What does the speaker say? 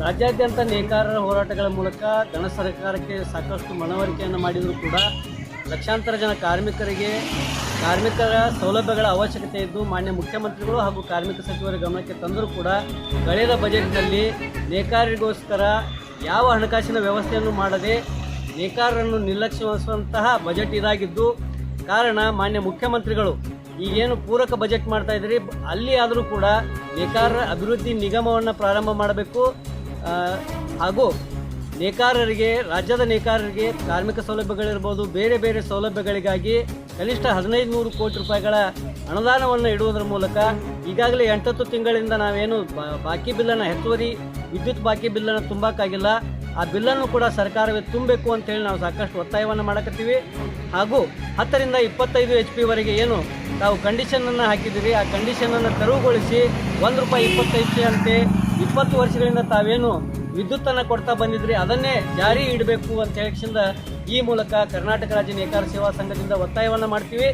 ರಾಜ್ಯಾದ್ಯಂತ ನೇಕಾರರ ಹೋರಾಟಗಳ ಮೂಲಕ ಗಣ ಸರ್ಕಾರಕ್ಕೆ ಸಾಕಷ್ಟು ಮನವರಿಕೆಯನ್ನು ಮಾಡಿದರೂ ಕೂಡ ಲಕ್ಷಾಂತರ ಜನ ಕಾರ್ಮಿಕರ ಸೌಲಭ್ಯಗಳ ಅವಶ್ಯಕತೆ ಇದ್ದು ಮಾನ್ಯ ಮುಖ್ಯಮಂತ್ರಿಗಳು ಹಾಗೂ ಕಾರ್ಮಿಕ ಸಚಿವರ ಗಮನಕ್ಕೆ ತಂದರೂ ಕೂಡ ಕಳೆದ ಬಜೆಟ್ನಲ್ಲಿ ನೇಕಾರರಿಗೋಸ್ಕರ ಯಾವ ಹಣಕಾಸಿನ ವ್ಯವಸ್ಥೆಯನ್ನು ಮಾಡದೆ ನೇಕಾರರನ್ನು ನಿರ್ಲಕ್ಷ್ಯಗೊಳಿಸುವಂತಹ ಬಜೆಟ್ ಇದಾಗಿದ್ದು ಕಾರಣ ಮಾನ್ಯ ಮುಖ್ಯಮಂತ್ರಿಗಳು ಈಗೇನು ಪೂರಕ ಬಜೆಟ್ ಮಾಡ್ತಾ ಇದ್ದೀರಿ ಅಲ್ಲಿ ಆದರೂ ಕೂಡ ನೇಕಾರರ ಅಭಿವೃದ್ಧಿ ನಿಗಮವನ್ನು ಪ್ರಾರಂಭ ಮಾಡಬೇಕು ಹಾಗೂ ರಾಜ್ಯದ ನೇಕಾರರಿಗೆ ಕಾರ್ಮಿಕ ಸೌಲಭ್ಯಗಳಿರ್ಬೋದು ಬೇರೆ ಬೇರೆ ಸೌಲಭ್ಯಗಳಿಗಾಗಿ ಕನಿಷ್ಠ 1500 ಕೋಟಿ ರೂಪಾಯಿಗಳ ಅನುದಾನವನ್ನು ಇಡುವುದರ ಮೂಲಕ ಈಗಾಗಲೇ 8 ತಿಂಗಳಿಂದ ನಾವೇನು ಬಾಕಿ ಬಿಲ್ಲನ್ನು ಹೆಚ್ಚುವರಿ ವಿದ್ಯುತ್ ಬಾಕಿ ಬಿಲ್ಲನ್ನು ತುಂಬಕ್ಕಾಗಿಲ್ಲ ಆ ಬಿಲ್ಲನ್ನು ಕೂಡ ಸರ್ಕಾರವೇ ತುಂಬಬೇಕು ಅಂತೇಳಿ ನಾವು ಸಾಕಷ್ಟು ಒತ್ತಾಯವನ್ನು ಮಾಡಕತ್ತೀವಿ ಹಾಗೂ 10 ರಿಂದ 25 HP ವರೆಗೆ ಏನು ತಾವು ಕಂಡೀಷನನ್ನು ಹಾಕಿದ್ದೀರಿ ಆ ಕಂಡೀಷನನ್ನು ತೆರವುಗೊಳಿಸಿ ₹1.25 ಅಂತೆ 20 ವರ್ಷಗಳಿಂದ ತಾವೇನು ವಿದ್ಯುತ್ತನ್ನು ಕೊಡ್ತಾ ಬಂದಿದ್ರಿ ಅದನ್ನೇ ಜಾರಿ ಇಡಬೇಕು ಅಂತ ಹೇಳಿದ ಈ ಮೂಲಕ ಕರ್ನಾಟಕ ರಾಜ್ಯ ನೇಕಾರ ಸೇವಾ ಸಂಘದಿಂದ ಒತ್ತಾಯವನ್ನು ಮಾಡ್ತೀವಿ.